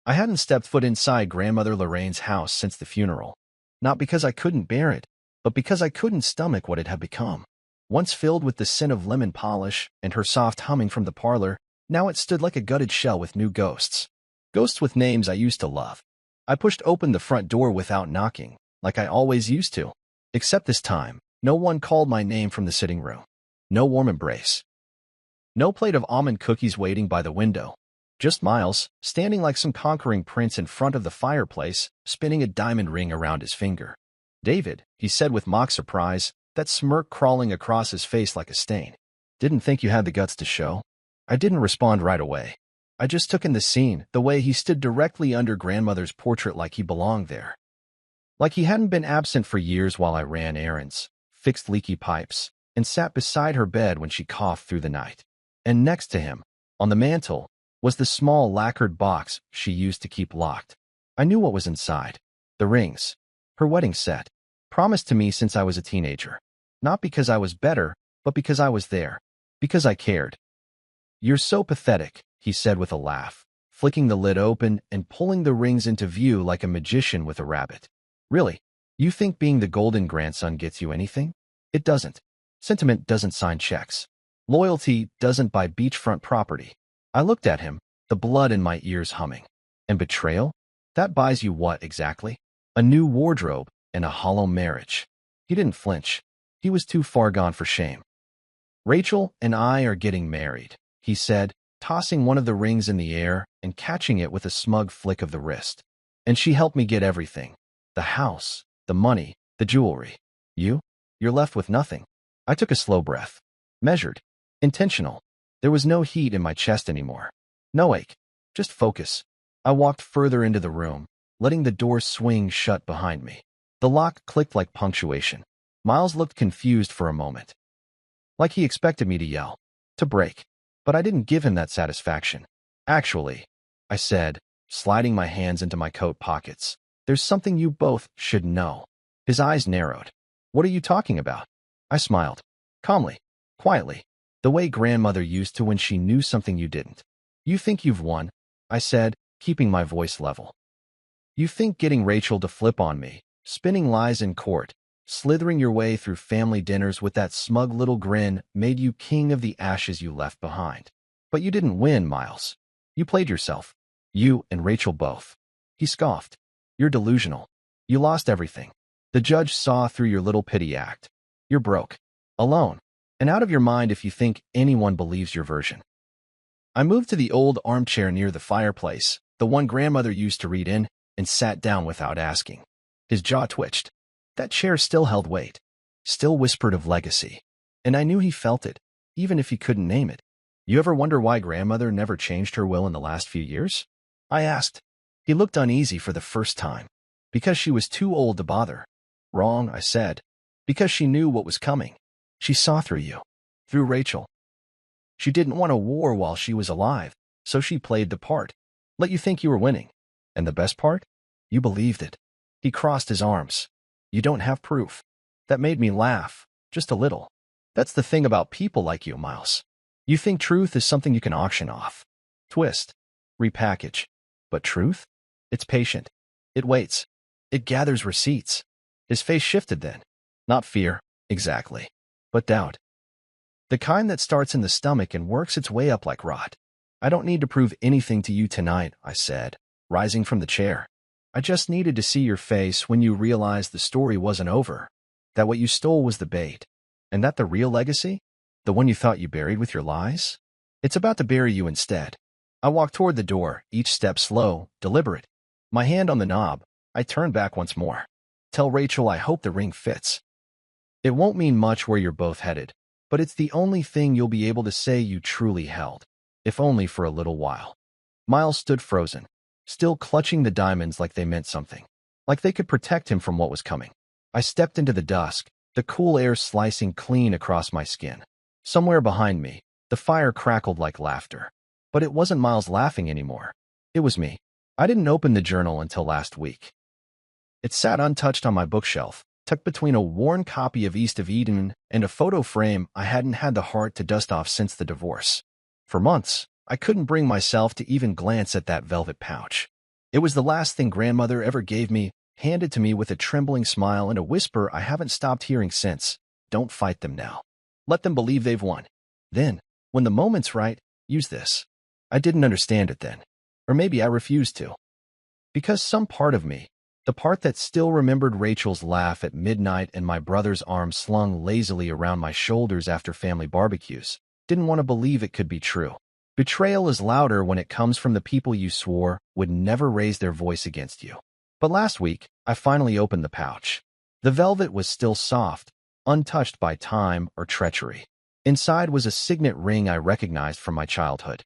I hadn't stepped foot inside Grandmother Lorraine's house since the funeral. Not because I couldn't bear it, but because I couldn't stomach what it had become. Once filled with the scent of lemon polish and her soft humming from the parlor, now it stood like a gutted shell with new ghosts. Ghosts with names I used to love. I pushed open the front door without knocking, like I always used to. Except this time, no one called my name from the sitting room. No warm embrace. No plate of almond cookies waiting by the window. Just Miles, standing like some conquering prince in front of the fireplace, spinning a diamond ring around his finger. "David," he said with mock surprise, that smirk crawling across his face like a stain. "Didn't think you had the guts to show." I didn't respond right away. I just took in the scene, the way he stood directly under Grandmother's portrait like he belonged there. Like he hadn't been absent for years while I ran errands, fixed leaky pipes, and sat beside her bed when she coughed through the night. And next to him, on the mantel, was the small lacquered box she used to keep locked. I knew what was inside. The rings. Her wedding set. Promised to me since I was a teenager. Not because I was better, but because I was there. Because I cared. "You're so pathetic," he said with a laugh, flicking the lid open and pulling the rings into view like a magician with a rabbit. "Really? You think being the golden grandson gets you anything? It doesn't. Sentiment doesn't sign checks. Loyalty doesn't buy beachfront property." I looked at him, the blood in my ears humming. "And betrayal? That buys you what exactly? A new wardrobe and a hollow marriage." He didn't flinch. He was too far gone for shame. "Rachel and I are getting married," he said, tossing one of the rings in the air and catching it with a smug flick of the wrist. "And she helped me get everything. The house, the money, the jewelry. You're left with nothing." I took a slow breath. Measured. Intentional. There was no heat in my chest anymore. No ache. Just focus. I walked further into the room, letting the door swing shut behind me. The lock clicked like punctuation. Miles looked confused for a moment. Like he expected me to yell. To break. But I didn't give him that satisfaction. "Actually," I said, sliding my hands into my coat pockets, "there's something you both should know." His eyes narrowed. "What are you talking about?" I smiled. Calmly. Quietly. The way Grandmother used to when she knew something you didn't. "You think you've won," I said, keeping my voice level. "You think getting Rachel to flip on me, spinning lies in court, slithering your way through family dinners with that smug little grin made you king of the ashes you left behind. But you didn't win, Miles. You played yourself. You and Rachel both." He scoffed. "You're delusional. You lost everything. The judge saw through your little pity act. You're broke. Alone. And out of your mind if you think anyone believes your version." I moved to the old armchair near the fireplace, the one Grandmother used to read in, and sat down without asking. His jaw twitched. That chair still held weight, still whispered of legacy. And I knew he felt it, even if he couldn't name it. "You ever wonder why Grandmother never changed her will in the last few years?" I asked. He looked uneasy for the first time. "Because she was too old to bother." "Wrong," I said. "Because she knew what was coming. She saw through you. Through Rachel. She didn't want a war while she was alive, so she played the part. Let you think you were winning. And the best part? You believed it." He crossed his arms. "You don't have proof." That made me laugh, just a little. That's the thing about people like you, Miles. You think truth is something you can auction off. Twist. Repackage. But truth? It's patient. It waits. It gathers receipts. His face shifted then. Not fear, exactly, but doubt. The kind that starts in the stomach and works its way up like rot. "I don't need to prove anything to you tonight," I said, rising from the chair. "I just needed to see your face when you realized the story wasn't over, that what you stole was the bait, and that the real legacy, the one you thought you buried with your lies, it's about to bury you instead." I walked toward the door, each step slow, deliberate. My hand on the knob, I turned back once more. "Tell Rachel I hope the ring fits. It won't mean much where you're both headed, but it's the only thing you'll be able to say you truly held, if only for a little while." Miles stood frozen, still clutching the diamonds like they meant something, like they could protect him from what was coming. I stepped into the dusk, the cool air slicing clean across my skin. Somewhere behind me, the fire crackled like laughter. But it wasn't Miles laughing anymore. It was me. I didn't open the journal until last week. It sat untouched on my bookshelf, tucked between a worn copy of East of Eden and a photo frame I hadn't had the heart to dust off since the divorce. For months, I couldn't bring myself to even glance at that velvet pouch. It was the last thing grandmother ever gave me, handed to me with a trembling smile and a whisper I haven't stopped hearing since. Don't fight them now. Let them believe they've won. Then, when the moment's right, use this. I didn't understand it then. Or maybe I refused to. Because some part of me, the part that still remembered Rachel's laugh at midnight and my brother's arm slung lazily around my shoulders after family barbecues, didn't want to believe it could be true. Betrayal is louder when it comes from the people you swore would never raise their voice against you. But last week, I finally opened the pouch. The velvet was still soft, untouched by time or treachery. Inside was a signet ring I recognized from my childhood.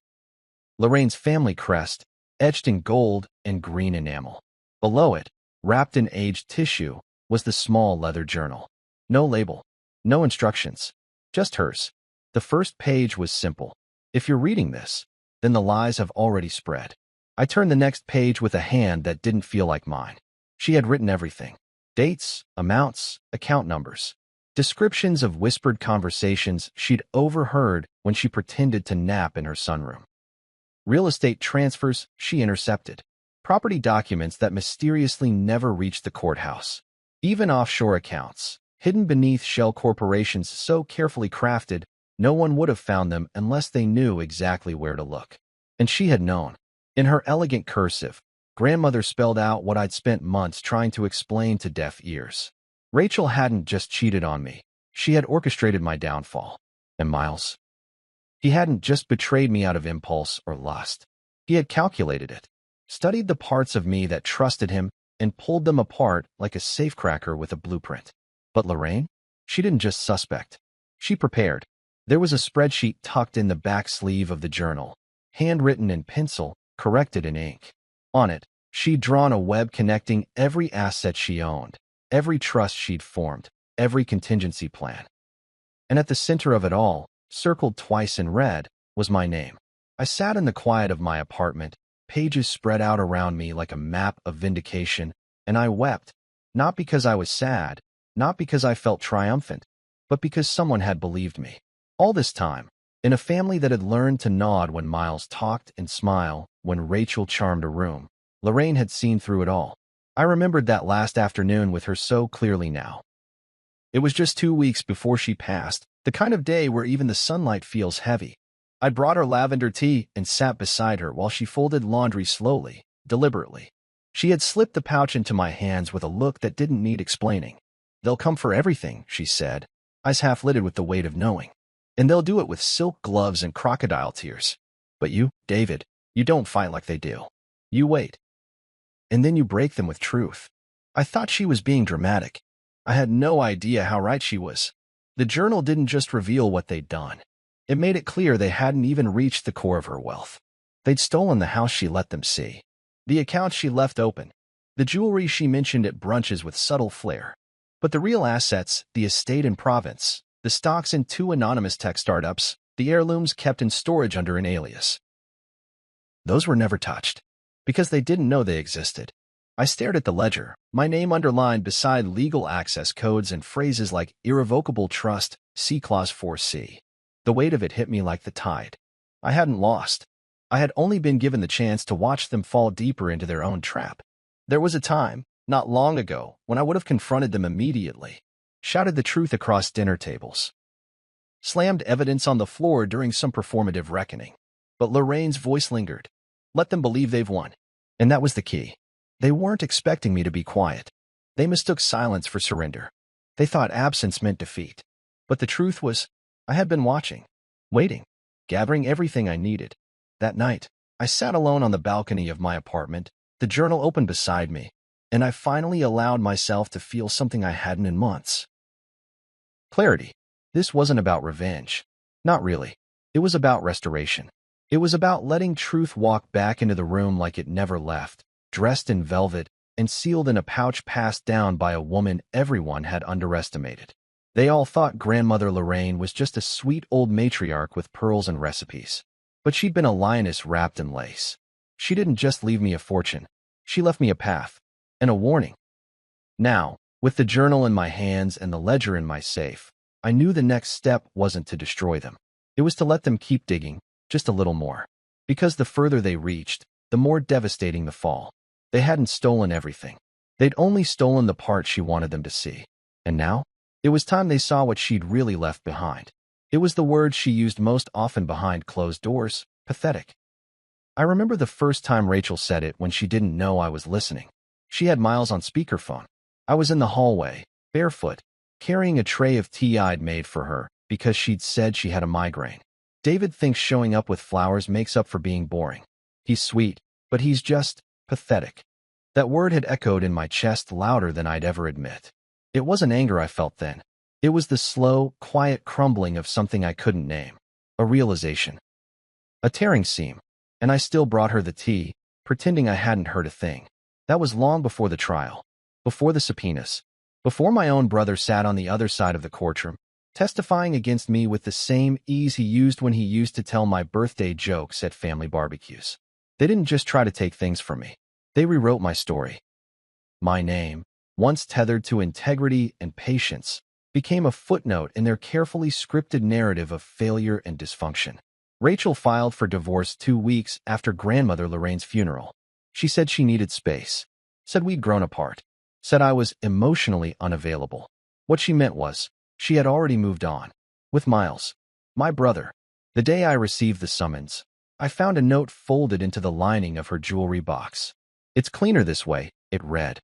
Lorraine's family crest, etched in gold and green enamel. Below it, wrapped in aged tissue, was the small leather journal. No label, no instructions, just hers. The first page was simple. If you're reading this, then the lies have already spread. I turned the next page with a hand that didn't feel like mine. She had written everything. Dates, amounts, account numbers. Descriptions of whispered conversations she'd overheard when she pretended to nap in her sunroom. Real estate transfers she intercepted. Property documents that mysteriously never reached the courthouse. Even offshore accounts, hidden beneath shell corporations so carefully crafted, no one would have found them unless they knew exactly where to look. And she had known. In her elegant cursive, grandmother spelled out what I'd spent months trying to explain to deaf ears. Rachel hadn't just cheated on me. She had orchestrated my downfall. And Miles? He hadn't just betrayed me out of impulse or lust. He had calculated it, studied the parts of me that trusted him, and pulled them apart like a safecracker with a blueprint. But Lorraine? She didn't just suspect. She prepared. There was a spreadsheet tucked in the back sleeve of the journal, handwritten in pencil, corrected in ink. On it, she'd drawn a web connecting every asset she owned, every trust she'd formed, every contingency plan. And at the center of it all, circled twice in red, was my name. I sat in the quiet of my apartment, pages spread out around me like a map of vindication, and I wept, not because I was sad, not because I felt triumphant, but because someone had believed me. All this time, in a family that had learned to nod when Miles talked and smile when Rachel charmed a room, Lorraine had seen through it all. I remembered that last afternoon with her so clearly now. It was just 2 weeks before she passed, the kind of day where even the sunlight feels heavy. I brought her lavender tea and sat beside her while she folded laundry slowly, deliberately. She had slipped the pouch into my hands with a look that didn't need explaining. "They'll come for everything," she said, eyes half-lidded with the weight of knowing. "And they'll do it with silk gloves and crocodile tears. But you, David, you don't fight like they do. You wait. And then you break them with truth." I thought she was being dramatic. I had no idea how right she was. The journal didn't just reveal what they'd done. It made it clear they hadn't even reached the core of her wealth. They'd stolen the house she let them see, the accounts she left open, the jewelry she mentioned at brunches with subtle flair. But the real assets, the estate in Provence, the stocks in 2 anonymous tech startups, the heirlooms kept in storage under an alias, those were never touched, because they didn't know they existed. I stared at the ledger, my name underlined beside legal access codes and phrases like irrevocable trust, C Clause 4C. The weight of it hit me like the tide. I hadn't lost. I had only been given the chance to watch them fall deeper into their own trap. There was a time, not long ago, when I would have confronted them immediately, shouted the truth across dinner tables, slammed evidence on the floor during some performative reckoning. But Lorraine's voice lingered. Let them believe they've won. And that was the key. They weren't expecting me to be quiet. They mistook silence for surrender. They thought absence meant defeat. But the truth was, I had been watching, waiting, gathering everything I needed. That night, I sat alone on the balcony of my apartment, the journal open beside me, and I finally allowed myself to feel something I hadn't in months. Clarity. This wasn't about revenge. Not really. It was about restoration. It was about letting truth walk back into the room like it never left, dressed in velvet and sealed in a pouch passed down by a woman everyone had underestimated. They all thought Grandmother Lorraine was just a sweet old matriarch with pearls and recipes. But she'd been a lioness wrapped in lace. She didn't just leave me a fortune. She left me a path and a warning. Now, with the journal in my hands and the ledger in my safe, I knew the next step wasn't to destroy them. It was to let them keep digging, just a little more. Because the further they reached, the more devastating the fall. They hadn't stolen everything. They'd only stolen the part she wanted them to see. And now? It was time they saw what she'd really left behind. It was the word she used most often behind closed doors: pathetic. I remember the first time Rachel said it when she didn't know I was listening. She had Miles on speakerphone. I was in the hallway, barefoot, carrying a tray of tea I'd made for her because she'd said she had a migraine. David thinks showing up with flowers makes up for being boring. He's sweet, but he's just pathetic. That word had echoed in my chest louder than I'd ever admit. It wasn't anger I felt then. It was the slow, quiet crumbling of something I couldn't name. A realization. A tearing seam. And I still brought her the tea, pretending I hadn't heard a thing. That was long before the trial, before the subpoenas, before my own brother sat on the other side of the courtroom, testifying against me with the same ease he used when he used to tell my birthday jokes at family barbecues. They didn't just try to take things from me. They rewrote my story. My name, once tethered to integrity and patience, became a footnote in their carefully scripted narrative of failure and dysfunction. Rachel filed for divorce 2 weeks after grandmother Lorraine's funeral. She said she needed space, said we'd grown apart, said I was emotionally unavailable. What she meant was, she had already moved on. With Miles, my brother. The day I received the summons, I found a note folded into the lining of her jewelry box. "It's cleaner this way," it read.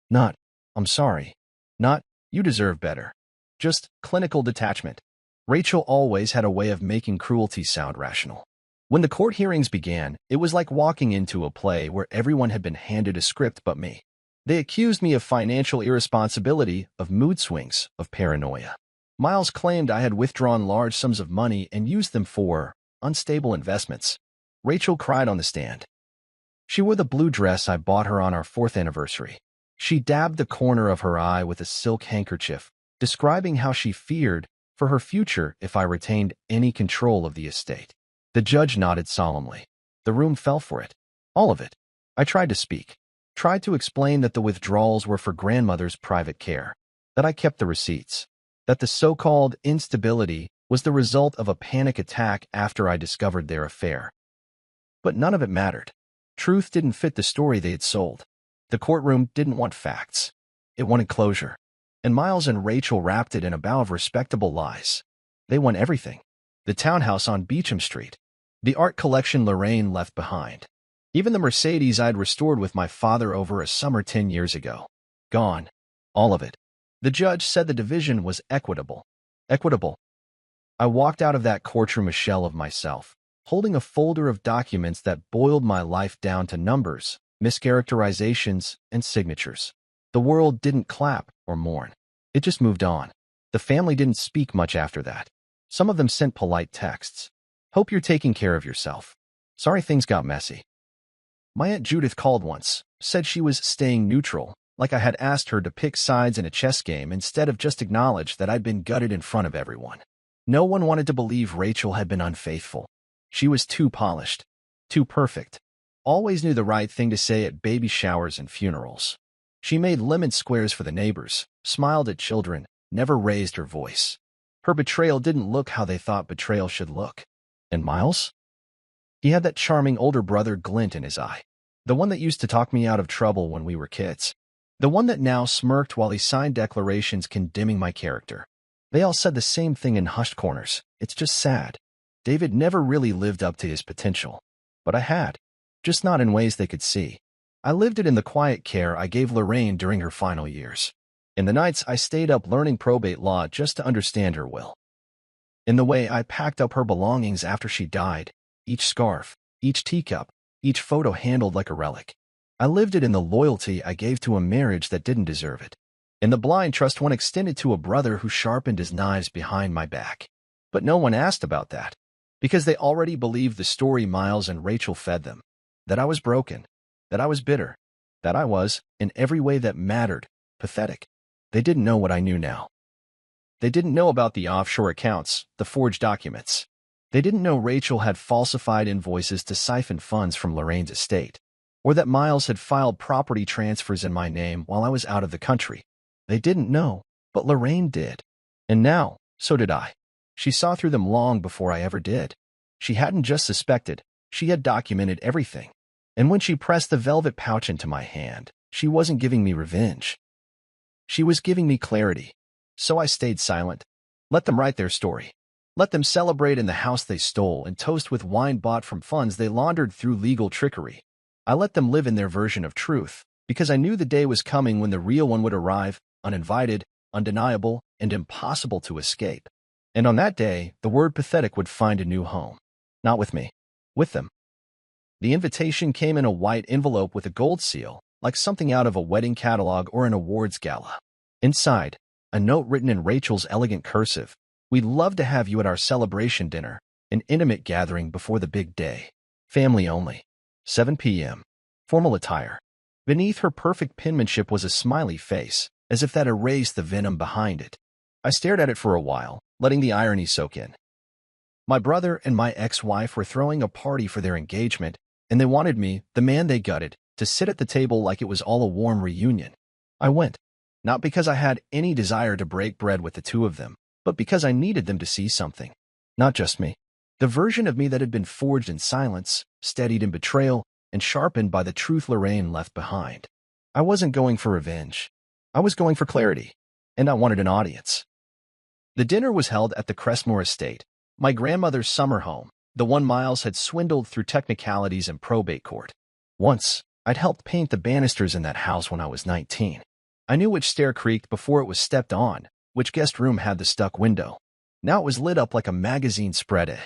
Not, "I'm sorry." Not, "You deserve better." Just clinical detachment. Rachel always had a way of making cruelty sound rational. When the court hearings began, it was like walking into a play where everyone had been handed a script but me. They accused me of financial irresponsibility, of mood swings, of paranoia. Miles claimed I had withdrawn large sums of money and used them for unstable investments. Rachel cried on the stand. She wore the blue dress I bought her on our 4th anniversary. She dabbed the corner of her eye with a silk handkerchief, describing how she feared for her future if I retained any control of the estate. The judge nodded solemnly. The room fell for it. All of it. I tried to speak. Tried to explain that the withdrawals were for grandmother's private care. That I kept the receipts. That the so-called instability was the result of a panic attack after I discovered their affair. But none of it mattered. Truth didn't fit the story they had sold. The courtroom didn't want facts. It wanted closure. And Miles and Rachel wrapped it in a bow of respectable lies. They won everything. The townhouse on Beecham Street. The art collection Lorraine left behind. Even the Mercedes I'd restored with my father over a summer 10 years ago. Gone. All of it. The judge said the division was equitable. Equitable. I walked out of that courtroom a shell of myself, holding a folder of documents that boiled my life down to numbers, mischaracterizations, and signatures. The world didn't clap or mourn. It just moved on. The family didn't speak much after that. Some of them sent polite texts. "Hope you're taking care of yourself. Sorry things got messy." My Aunt Judith called once, said she was staying neutral, like I had asked her to pick sides in a chess game instead of just acknowledge that I'd been gutted in front of everyone. No one wanted to believe Rachel had been unfaithful. She was too polished, too perfect. Always knew the right thing to say at baby showers and funerals. She made lemon squares for the neighbors, smiled at children, never raised her voice. Her betrayal didn't look how they thought betrayal should look. And Miles? He had that charming older brother glint in his eye. The one that used to talk me out of trouble when we were kids. The one that now smirked while he signed declarations condemning my character. They all said the same thing in hushed corners. It's just sad. David never really lived up to his potential. But I had. Just not in ways they could see. I lived it in the quiet care I gave Lorraine during her final years. In the nights I stayed up learning probate law just to understand her will. In the way I packed up her belongings after she died, each scarf, each teacup, each photo handled like a relic. I lived it in the loyalty I gave to a marriage that didn't deserve it. In the blind trust one extended to a brother who sharpened his knives behind my back. But no one asked about that, because they already believed the story Miles and Rachel fed them. That I was broken, that I was bitter, that I was, in every way that mattered, pathetic. They didn't know what I knew now. They didn't know about the offshore accounts, the forged documents. They didn't know Rachel had falsified invoices to siphon funds from Lorraine's estate, or that Miles had filed property transfers in my name while I was out of the country. They didn't know, but Lorraine did. And now, so did I. She saw through them long before I ever did. She hadn't just suspected, she had documented everything. And when she pressed the velvet pouch into my hand, she wasn't giving me revenge. She was giving me clarity. So I stayed silent. Let them write their story. Let them celebrate in the house they stole and toast with wine bought from funds they laundered through legal trickery. I let them live in their version of truth, because I knew the day was coming when the real one would arrive, uninvited, undeniable, and impossible to escape. And on that day, the word pathetic would find a new home. Not with me. With them. The invitation came in a white envelope with a gold seal, like something out of a wedding catalog or an awards gala. Inside, a note written in Rachel's elegant cursive. We'd love to have you at our celebration dinner, an intimate gathering before the big day. Family only. 7 p.m. Formal attire. Beneath her perfect penmanship was a smiley face, as if that erased the venom behind it. I stared at it for a while, letting the irony soak in. My brother and my ex-wife were throwing a party for their engagement, and they wanted me, the man they gutted, to sit at the table like it was all a warm reunion. I went, not because I had any desire to break bread with the two of them, but because I needed them to see something. Not just me. The version of me that had been forged in silence, steadied in betrayal, and sharpened by the truth Lorraine left behind. I wasn't going for revenge. I was going for clarity, and I wanted an audience. The dinner was held at the Crestmore estate, my grandmother's summer home, the one Miles had swindled through technicalities and probate court. Once, I'd helped paint the banisters in that house when I was 19. I knew which stair creaked before it was stepped on, which guest room had the stuck window. Now it was lit up like a magazine spread.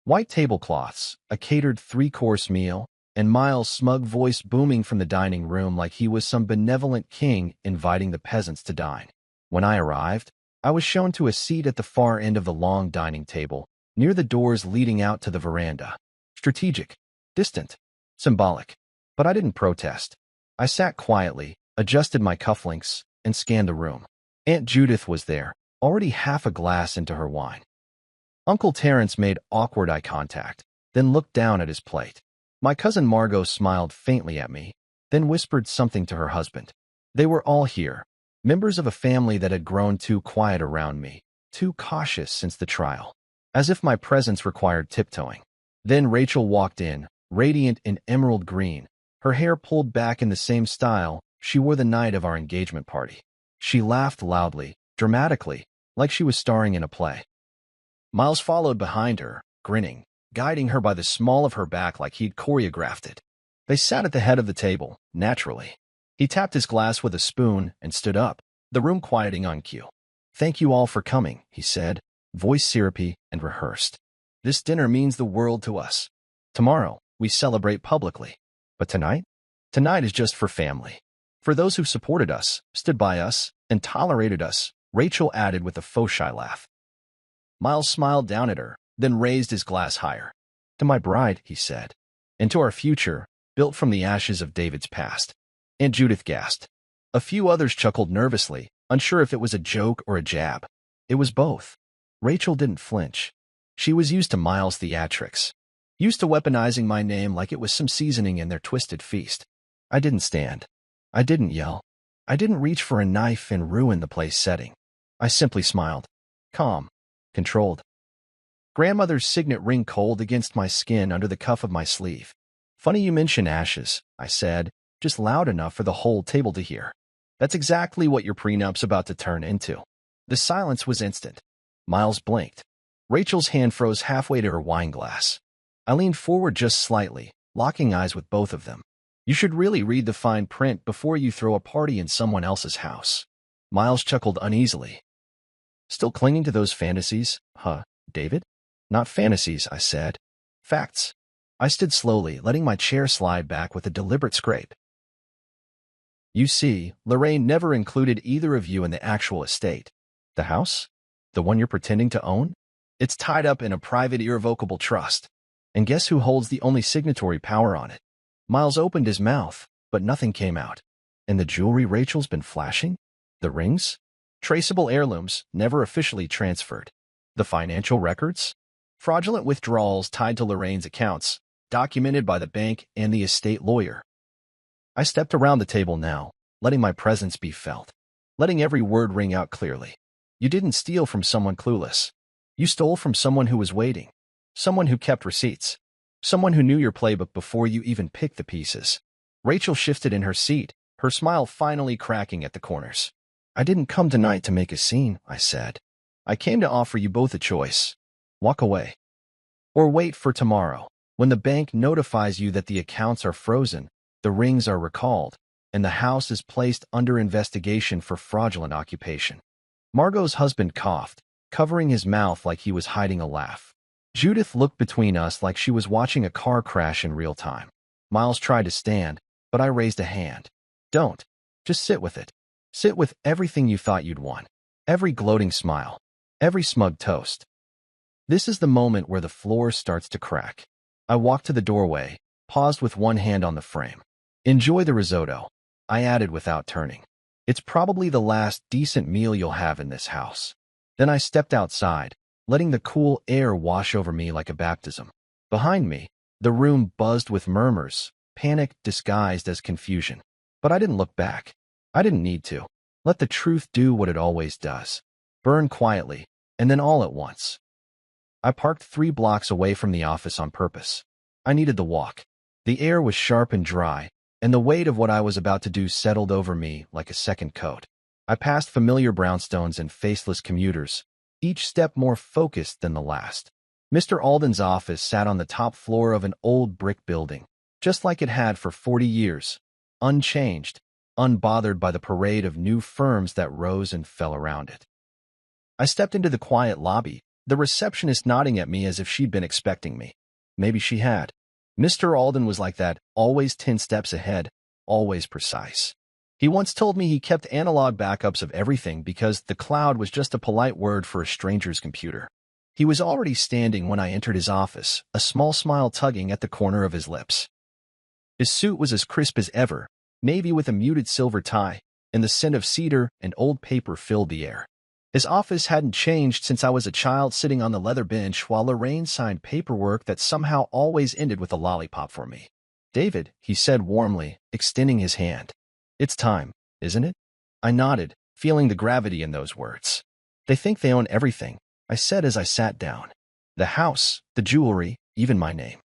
White tablecloths, a catered 3-course meal, and Miles' smug voice booming from the dining room like he was some benevolent king inviting the peasants to dine. When I arrived, I was shown to a seat at the far end of the long dining table, near the doors leading out to the veranda. Strategic, distant, symbolic. But I didn't protest. I sat quietly, adjusted my cufflinks, and scanned the room. Aunt Judith was there, already half a glass into her wine. Uncle Terence made awkward eye contact, then looked down at his plate. My cousin Margot smiled faintly at me, then whispered something to her husband. They were all here, members of a family that had grown too quiet around me, too cautious since the trial, as if my presence required tiptoeing. Then Rachel walked in, radiant in emerald green, her hair pulled back in the same style she wore the night of our engagement party. She laughed loudly, dramatically, like she was starring in a play. Miles followed behind her, grinning, guiding her by the small of her back like he'd choreographed it. They sat at the head of the table, naturally. He tapped his glass with a spoon and stood up, the room quieting on cue. Thank you all for coming, he said, voice syrupy and rehearsed. This dinner means the world to us. Tomorrow, we celebrate publicly. But tonight? Tonight is just for family. For those who supported us, stood by us, and tolerated us, Rachel added with a faux shy laugh. Miles smiled down at her, then raised his glass higher. To my bride, he said. And to our future, built from the ashes of David's past. Aunt Judith gasped. A few others chuckled nervously, unsure if it was a joke or a jab. It was both. Rachel didn't flinch. She was used to Miles' theatrics. Used to weaponizing my name like it was some seasoning in their twisted feast. I didn't stand. I didn't yell. I didn't reach for a knife and ruin the place setting. I simply smiled. Calm. Controlled. Grandmother's signet ring cold against my skin under the cuff of my sleeve. Funny you mention ashes, I said, just loud enough for the whole table to hear. That's exactly what your prenup's about to turn into. The silence was instant. Miles blinked. Rachel's hand froze halfway to her wine glass. I leaned forward just slightly, locking eyes with both of them. You should really read the fine print before you throw a party in someone else's house. Miles chuckled uneasily. Still clinging to those fantasies, huh, David? Not fantasies, I said. Facts. I stood slowly, letting my chair slide back with a deliberate scrape. You see, Lorraine never included either of you in the actual estate. The house? The one you're pretending to own? It's tied up in a private irrevocable trust. And guess who holds the only signatory power on it? Miles opened his mouth, but nothing came out. And the jewelry Rachel's been flashing? The rings? Traceable heirlooms, never officially transferred. The financial records? Fraudulent withdrawals tied to Lorraine's accounts, documented by the bank and the estate lawyer. I stepped around the table now, letting my presence be felt, letting every word ring out clearly. You didn't steal from someone clueless. You stole from someone who was waiting, someone who kept receipts. Someone who knew your playbook before you even picked the pieces. Rachel shifted in her seat, her smile finally cracking at the corners. I didn't come tonight to make a scene, I said. I came to offer you both a choice. Walk away. Or wait for tomorrow, when the bank notifies you that the accounts are frozen, the rings are recalled, and the house is placed under investigation for fraudulent occupation. Margot's husband coughed, covering his mouth like he was hiding a laugh. Judith looked between us like she was watching a car crash in real time. Miles tried to stand, but I raised a hand. Don't. Just sit with it. Sit with everything you thought you'd won. Every gloating smile. Every smug toast. This is the moment where the floor starts to crack. I walked to the doorway, paused with one hand on the frame. Enjoy the risotto, I added without turning. It's probably the last decent meal you'll have in this house. Then I stepped outside, letting the cool air wash over me like a baptism. Behind me, the room buzzed with murmurs, panic disguised as confusion. But I didn't look back. I didn't need to. Let the truth do what it always does. Burn quietly, and then all at once. I parked 3 blocks away from the office on purpose. I needed the walk. The air was sharp and dry, and the weight of what I was about to do settled over me like a second coat. I passed familiar brownstones and faceless commuters, each step more focused than the last. Mr. Alden's office sat on the top floor of an old brick building, just like it had for 40 years, unchanged, unbothered by the parade of new firms that rose and fell around it. I stepped into the quiet lobby, the receptionist nodding at me as if she'd been expecting me. Maybe she had. Mr. Alden was like that, always 10 steps ahead, always precise. He once told me he kept analog backups of everything because the cloud was just a polite word for a stranger's computer. He was already standing when I entered his office, a small smile tugging at the corner of his lips. His suit was as crisp as ever, navy with a muted silver tie, and the scent of cedar and old paper filled the air. His office hadn't changed since I was a child sitting on the leather bench while Lorraine signed paperwork that somehow always ended with a lollipop for me. David, he said warmly, extending his hand. It's time, isn't it? I nodded, feeling the gravity in those words. They think they own everything, I said as I sat down. The house, the jewelry, even my name.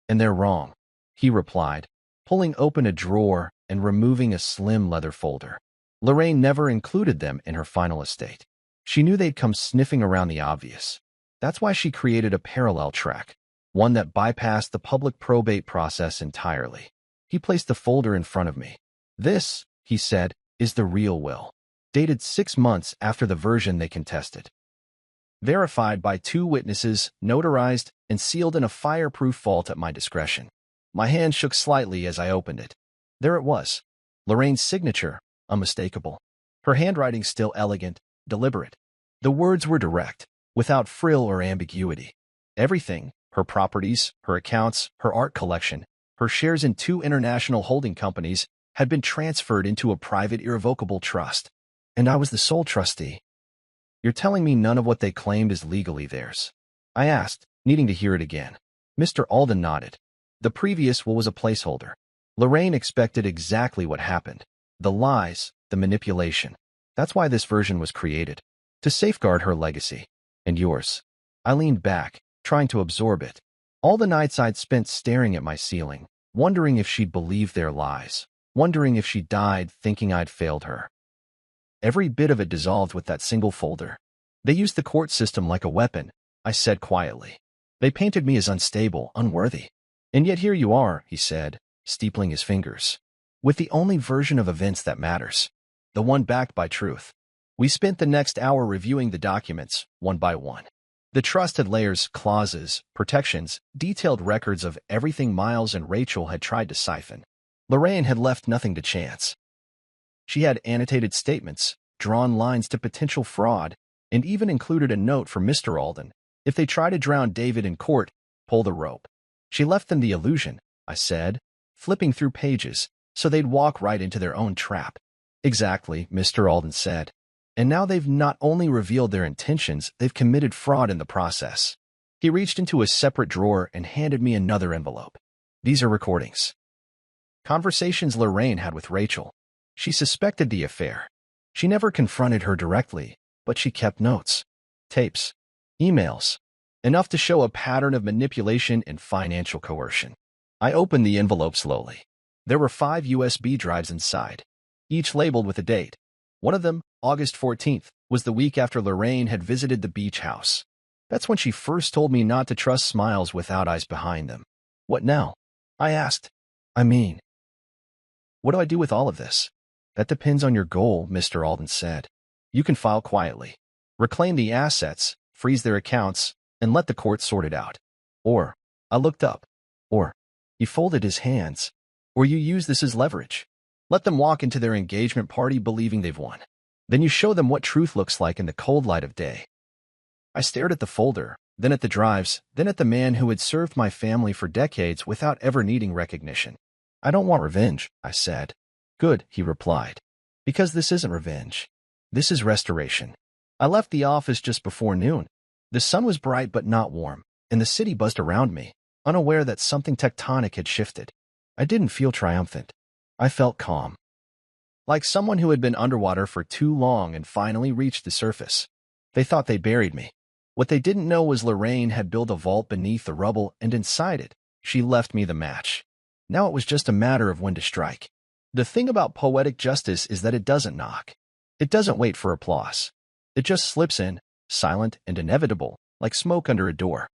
And they're wrong, he replied, pulling open a drawer and removing a slim leather folder. Lorraine never included them in her final estate. She knew they'd come sniffing around the obvious. That's why she created a parallel track, one that bypassed the public probate process entirely. He placed the folder in front of me. This, he said, is the real will, dated 6 months after the version they contested. Verified by 2 witnesses, notarized, and sealed in a fireproof vault at my discretion. My hand shook slightly as I opened it. There it was, Lorraine's signature, unmistakable. Her handwriting still elegant, deliberate. The words were direct, without frill or ambiguity. Everything, her properties, her accounts, her art collection, her shares in 2 international holding companies, had been transferred into a private irrevocable trust. And I was the sole trustee. You're telling me none of what they claimed is legally theirs? I asked, needing to hear it again. Mr. Alden nodded. The previous will was a placeholder. Lorraine expected exactly what happened. The lies, the manipulation. That's why this version was created. To safeguard her legacy. And yours. I leaned back, trying to absorb it. All the nights I'd spent staring at my ceiling, wondering if she'd believe their lies, wondering if she died thinking I'd failed her. Every bit of it dissolved with that single folder. They used the court system like a weapon, I said quietly. They painted me as unstable, unworthy. And yet here you are, he said, steepling his fingers. With the only version of events that matters. The one backed by truth. We spent the next hour reviewing the documents, one by one. The trust had layers, clauses, protections, detailed records of everything Miles and Rachel had tried to siphon. Lorraine had left nothing to chance. She had annotated statements, drawn lines to potential fraud, and even included a note for Mr. Alden. If they try to drown David in court, pull the rope. She left them the illusion, I said, flipping through pages, so they'd walk right into their own trap. Exactly, Mr. Alden said. And now they've not only revealed their intentions, they've committed fraud in the process. He reached into a separate drawer and handed me another envelope. These are recordings. Conversations Lorraine had with Rachel. She suspected the affair. She never confronted her directly, but she kept notes, tapes, emails. enough to show a pattern of manipulation and financial coercion. I opened the envelope slowly. There were 5 USB drives inside, each labeled with a date. One of them, August 14th, was the week after Lorraine had visited the beach house. That's when she first told me not to trust smiles without eyes behind them. What now? I asked. I mean, what do I do with all of this? That depends on your goal, Mr. Alden said. You can file quietly, reclaim the assets, freeze their accounts, and let the court sort it out. Or, I looked up. Or, he folded his hands. Or you use this as leverage. Let them walk into their engagement party believing they've won. Then you show them what truth looks like in the cold light of day. I stared at the folder, then at the drives, then at the man who had served my family for decades without ever needing recognition. I don't want revenge, I said. Good, he replied. Because this isn't revenge. This is restoration. I left the office just before noon. The sun was bright but not warm, and the city buzzed around me, unaware that something tectonic had shifted. I didn't feel triumphant. I felt calm. Like someone who had been underwater for too long and finally reached the surface. They thought they buried me. What they didn't know was Lorraine had built a vault beneath the rubble, and inside it, she left me the match. Now it was just a matter of when to strike. The thing about poetic justice is that it doesn't knock. It doesn't wait for applause. It just slips in, silent and inevitable, like smoke under a door.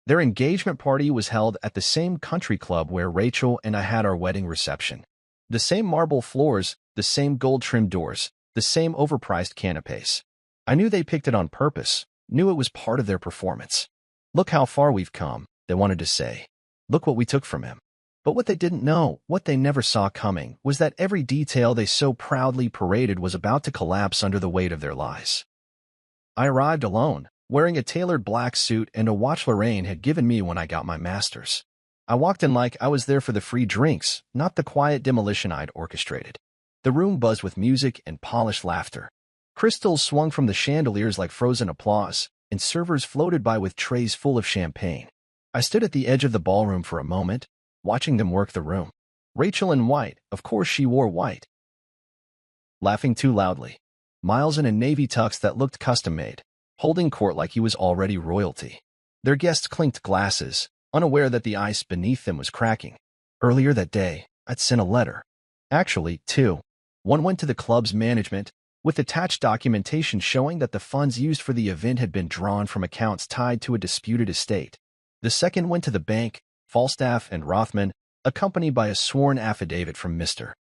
Their engagement party was held at the same country club where Rachel and I had our wedding reception. The same marble floors, the same gold-trimmed doors, the same overpriced canapes. I knew they picked it on purpose, knew it was part of their performance. Look how far we've come, they wanted to say. Look what we took from him. But what they didn't know, what they never saw coming, was that every detail they so proudly paraded was about to collapse under the weight of their lies. I arrived alone, wearing a tailored black suit and a watch Lorraine had given me when I got my master's. I walked in like I was there for the free drinks, not the quiet demolition I'd orchestrated. The room buzzed with music and polished laughter. Crystals swung from the chandeliers like frozen applause, and servers floated by with trays full of champagne. I stood at the edge of the ballroom for a moment, watching them work the room. Rachel in white, of course she wore white. Laughing too loudly. Miles in a navy tux that looked custom-made, holding court like he was already royalty. Their guests clinked glasses, unaware that the ice beneath them was cracking. Earlier that day, I'd sent a letter. Actually, 2. One went to the club's management, with attached documentation showing that the funds used for the event had been drawn from accounts tied to a disputed estate. The second went to the bank, Falstaff and Rothman, accompanied by a sworn affidavit from Mr.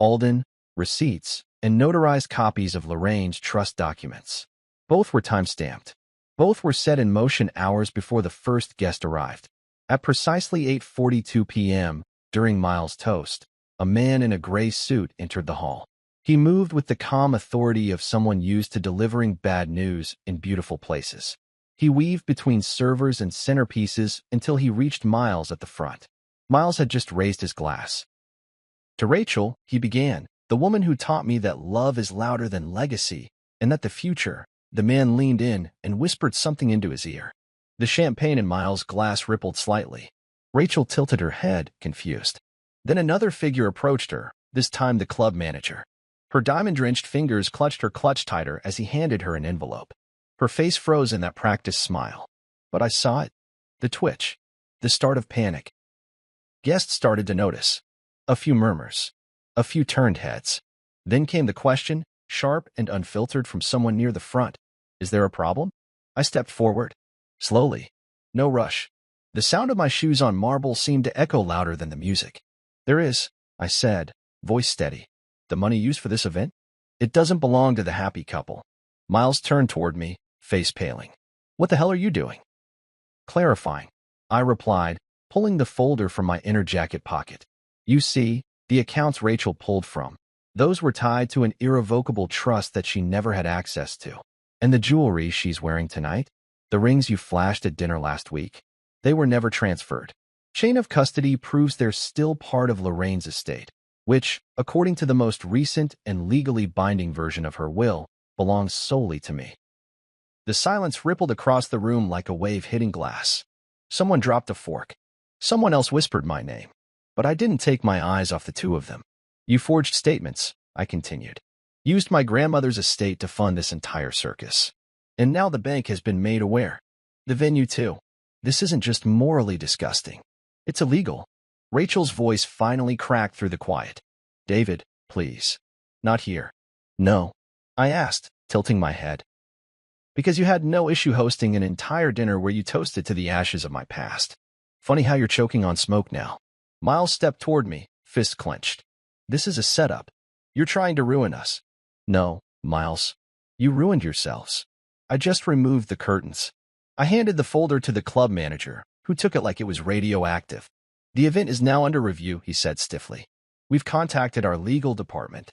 Alden, receipts, and notarized copies of Lorraine's trust documents. Both were time-stamped. Both were set in motion hours before the first guest arrived. At precisely 8:42 p.m., during Miles' toast, a man in a gray suit entered the hall. He moved with the calm authority of someone used to delivering bad news in beautiful places. He weaved between servers and centerpieces until he reached Miles at the front. Miles had just raised his glass. To Rachel, he began, the woman who taught me that love is louder than legacy, and that the future. The man leaned in and whispered something into his ear. The champagne in Miles' glass rippled slightly. Rachel tilted her head, confused. Then another figure approached her, this time the club manager. Her diamond-drenched fingers clutched her clutch tighter as he handed her an envelope. Her face froze in that practiced smile. But I saw it. The twitch. The start of panic. Guests started to notice. A few murmurs. A few turned heads. Then came the question, sharp and unfiltered from someone near the front. Is there a problem? I stepped forward. Slowly. No rush. The sound of my shoes on marble seemed to echo louder than the music. There is, I said, voice steady. The money used for this event? It doesn't belong to the happy couple. Miles turned toward me, face paling. What the hell are you doing? Clarifying, I replied, pulling the folder from my inner jacket pocket. You see, the accounts Rachel pulled from. Those were tied to an irrevocable trust that she never had access to. And the jewelry she's wearing tonight? The rings you flashed at dinner last week? They were never transferred. Chain of custody proves they're still part of Lorraine's estate, which, according to the most recent and legally binding version of her will, belongs solely to me. The silence rippled across the room like a wave hitting glass. Someone dropped a fork. Someone else whispered my name. But I didn't take my eyes off the two of them. You forged statements, I continued. Used my grandmother's estate to fund this entire circus. And now the bank has been made aware. The venue too. This isn't just morally disgusting. It's illegal. Rachel's voice finally cracked through the quiet. David, please. Not here. No. I asked, tilting my head. Because you had no issue hosting an entire dinner where you toasted to the ashes of my past. Funny how you're choking on smoke now. Miles stepped toward me, fist clenched. This is a setup. You're trying to ruin us. No, Miles. You ruined yourselves. I just removed the curtains. I handed the folder to the club manager, who took it like it was radioactive. The event is now under review, he said stiffly. We've contacted our legal department.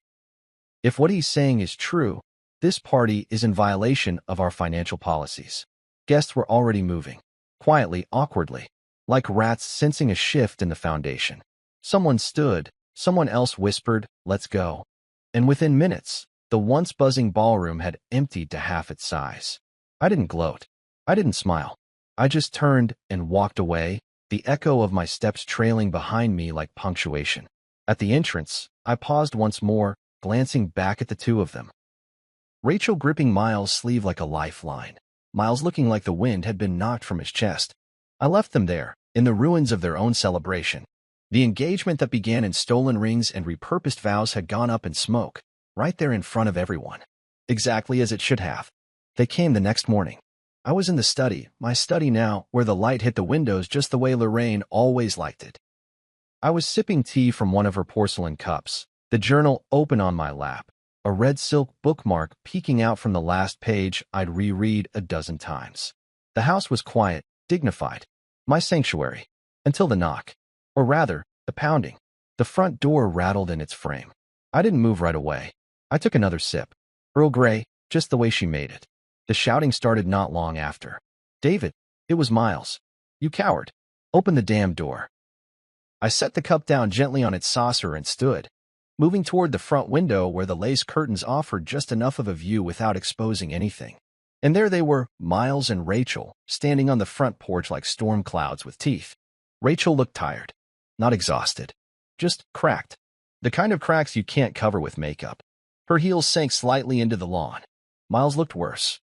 If what he's saying is true, this party is in violation of our financial policies. Guests were already moving, quietly, awkwardly, like rats sensing a shift in the foundation. Someone stood, someone else whispered, let's go. And within minutes, the once buzzing ballroom had emptied to half its size. I didn't gloat. I didn't smile. I just turned and walked away, the echo of my steps trailing behind me like punctuation. At the entrance, I paused once more, glancing back at the two of them. Rachel gripping Miles' sleeve like a lifeline. Miles looking like the wind had been knocked from his chest. I left them there, in the ruins of their own celebration. The engagement that began in stolen rings and repurposed vows had gone up in smoke, right there in front of everyone. Exactly as it should have. They came the next morning. I was in the study, my study now, where the light hit the windows just the way Lorraine always liked it. I was sipping tea from one of her porcelain cups, the journal open on my lap, a red silk bookmark peeking out from the last page I'd reread a dozen times. The house was quiet, dignified, my sanctuary, until the knock, or rather, the pounding. The front door rattled in its frame. I didn't move right away. I took another sip. Earl Grey, just the way she made it. The shouting started not long after. David, it was Miles. You coward. Open the damn door. I set the cup down gently on its saucer and stood, moving toward the front window where the lace curtains offered just enough of a view without exposing anything. And there they were, Miles and Rachel, standing on the front porch like storm clouds with teeth. Rachel looked tired. Not exhausted. Just cracked. The kind of cracks you can't cover with makeup. Her heels sank slightly into the lawn. Miles looked worse.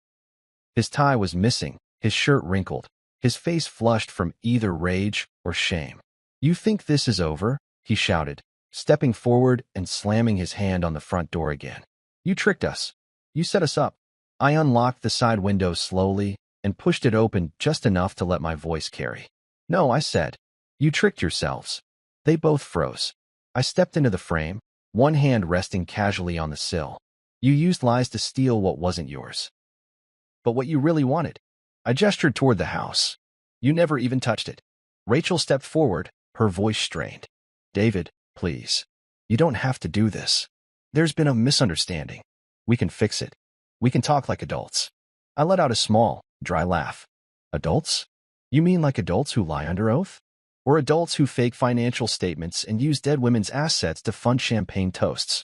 His tie was missing, his shirt wrinkled, his face flushed from either rage or shame. You think this is over? He shouted, stepping forward and slamming his hand on the front door again. You tricked us. You set us up. I unlocked the side window slowly and pushed it open just enough to let my voice carry. No, I said. You tricked yourselves. They both froze. I stepped into the frame, one hand resting casually on the sill. You used lies to steal what wasn't yours. But what you really wanted. I gestured toward the house. You never even touched it. Rachel stepped forward, her voice strained. David, please. You don't have to do this. There's been a misunderstanding. We can fix it. We can talk like adults. I let out a small, dry laugh. Adults? You mean like adults who lie under oath? Or adults who fake financial statements and use dead women's assets to fund champagne toasts?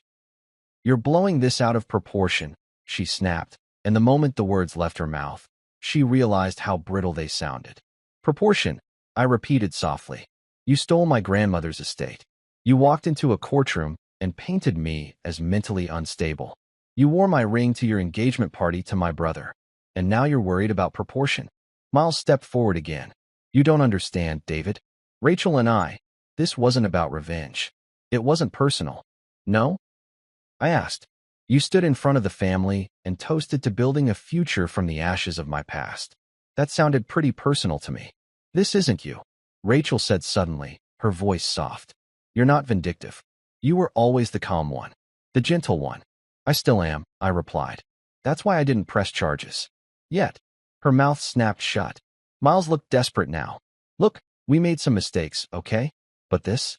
You're blowing this out of proportion, she snapped, and the moment the words left her mouth, she realized how brittle they sounded. Proportion, I repeated softly. You stole my grandmother's estate. You walked into a courtroom and painted me as mentally unstable. You wore my ring to your engagement party to my brother. And now you're worried about proportion. Miles stepped forward again. You don't understand, David. Rachel and I, this wasn't about revenge. It wasn't personal. No? I asked. You stood in front of the family and toasted to building a future from the ashes of my past. That sounded pretty personal to me. This isn't you, Rachel said suddenly, her voice soft. You're not vindictive. You were always the calm one, the gentle one. I still am, I replied. That's why I didn't press charges. Yet. Her mouth snapped shut. Miles looked desperate now. Look, we made some mistakes, okay? But this?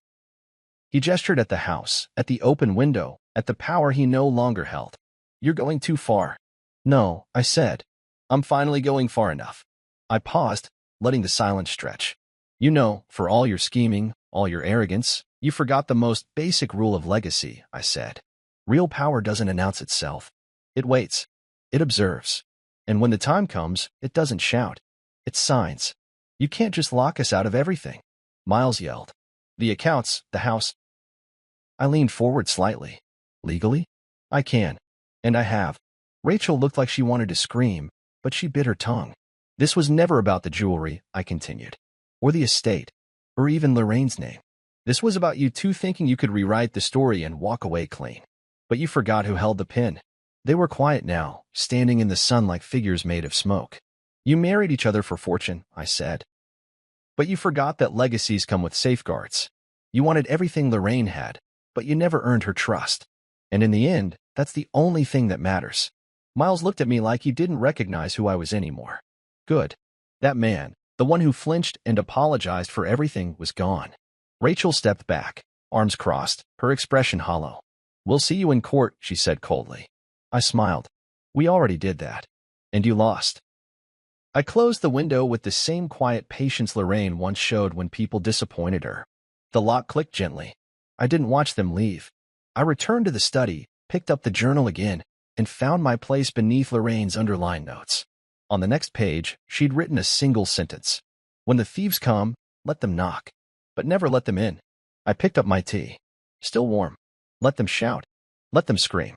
He gestured at the house, at the open window, at the power he no longer held. You're going too far. No, I said. I'm finally going far enough. I paused, letting the silence stretch. You know, for all your scheming, all your arrogance, you forgot the most basic rule of legacy, I said. Real power doesn't announce itself. It waits. It observes. And when the time comes, it doesn't shout. It signs. You can't just lock us out of everything. Miles yelled. The accounts, the house. I leaned forward slightly. Legally? I can. And I have. Rachel looked like she wanted to scream, but she bit her tongue. This was never about the jewelry, I continued, or the estate, or even Lorraine's name. This was about you two thinking you could rewrite the story and walk away clean. But you forgot who held the pin. They were quiet now, standing in the sun like figures made of smoke. You married each other for fortune, I said. But you forgot that legacies come with safeguards. You wanted everything Lorraine had, but you never earned her trust. And in the end, that's the only thing that matters. Miles looked at me like he didn't recognize who I was anymore. Good. That man, the one who flinched and apologized for everything, was gone. Rachel stepped back, arms crossed, her expression hollow. "We'll see you in court," she said coldly. I smiled. "We already did that. And you lost." I closed the window with the same quiet patience Lorraine once showed when people disappointed her. The lock clicked gently. I didn't watch them leave. I returned to the study, picked up the journal again, and found my place beneath Lorraine's underlined notes. On the next page, she'd written a single sentence. "When the thieves come, let them knock, but never let them in." I picked up my tea. Still warm. Let them shout. Let them scream.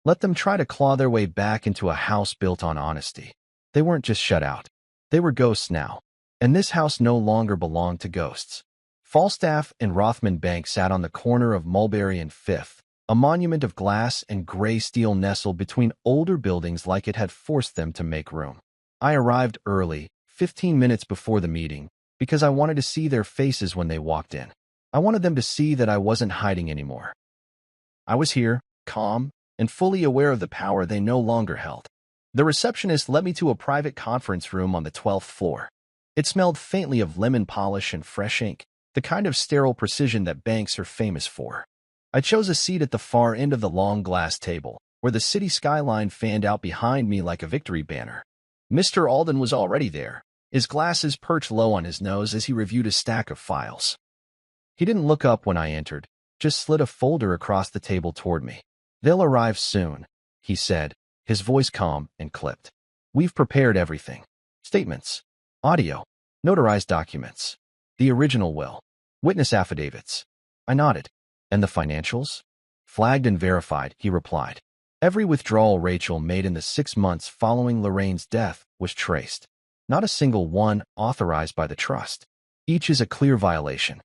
Let them try to claw their way back into a house built on honesty. They weren't just shut out. They were ghosts now. And this house no longer belonged to ghosts. Falstaff and Rothman Bank sat on the corner of Mulberry and Fifth, a monument of glass and gray steel nestled between older buildings like it had forced them to make room. I arrived early, 15 minutes before the meeting, because I wanted to see their faces when they walked in. I wanted them to see that I wasn't hiding anymore. I was here, calm, and fully aware of the power they no longer held. The receptionist led me to a private conference room on the 12th floor. It smelled faintly of lemon polish and fresh ink, the kind of sterile precision that banks are famous for. I chose a seat at the far end of the long glass table, where the city skyline fanned out behind me like a victory banner. Mr. Alden was already there, his glasses perched low on his nose as he reviewed a stack of files. He didn't look up when I entered, just slid a folder across the table toward me. "They'll arrive soon," he said, his voice calm and clipped. "We've prepared everything. Statements, audio, notarized documents, the original will, witness affidavits." I nodded. "And the financials?" "Flagged and verified," he replied. Every withdrawal Rachel made in the 6 months following Lorraine's death was traced. Not a single one authorized by the trust. Each is a clear violation.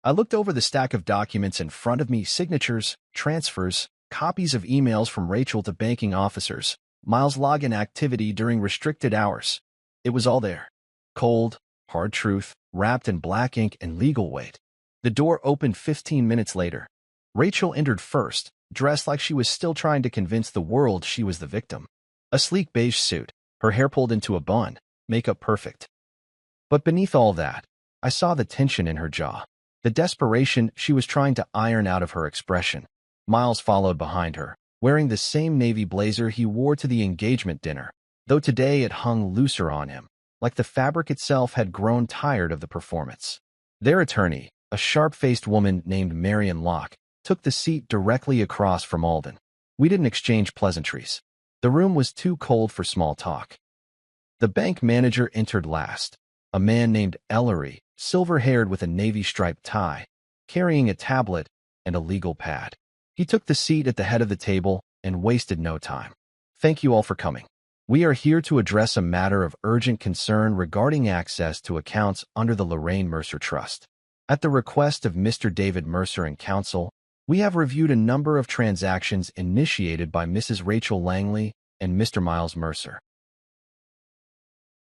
I looked over the stack of documents in front of me, signatures, transfers, copies of emails from Rachel to banking officers, Miles' login activity during restricted hours. It was all there. Cold, hard truth, wrapped in black ink and legal weight. The door opened 15 minutes later. Rachel entered first, dressed like she was still trying to convince the world she was the victim. A sleek beige suit, her hair pulled into a bun, makeup perfect. But beneath all that, I saw the tension in her jaw, the desperation she was trying to iron out of her expression. Miles followed behind her, wearing the same navy blazer he wore to the engagement dinner, though today it hung looser on him, like the fabric itself had grown tired of the performance. Their attorney, a sharp-faced woman named Marion Locke, took the seat directly across from Alden. We didn't exchange pleasantries. The room was too cold for small talk. The bank manager entered last, a man named Ellery, silver-haired with a navy-striped tie, carrying a tablet and a legal pad. He took the seat at the head of the table and wasted no time. "Thank you all for coming. We are here to address a matter of urgent concern regarding access to accounts under the Lorraine Mercer Trust. At the request of Mr. David Mercer and counsel, we have reviewed a number of transactions initiated by Mrs. Rachel Langley and Mr. Miles Mercer."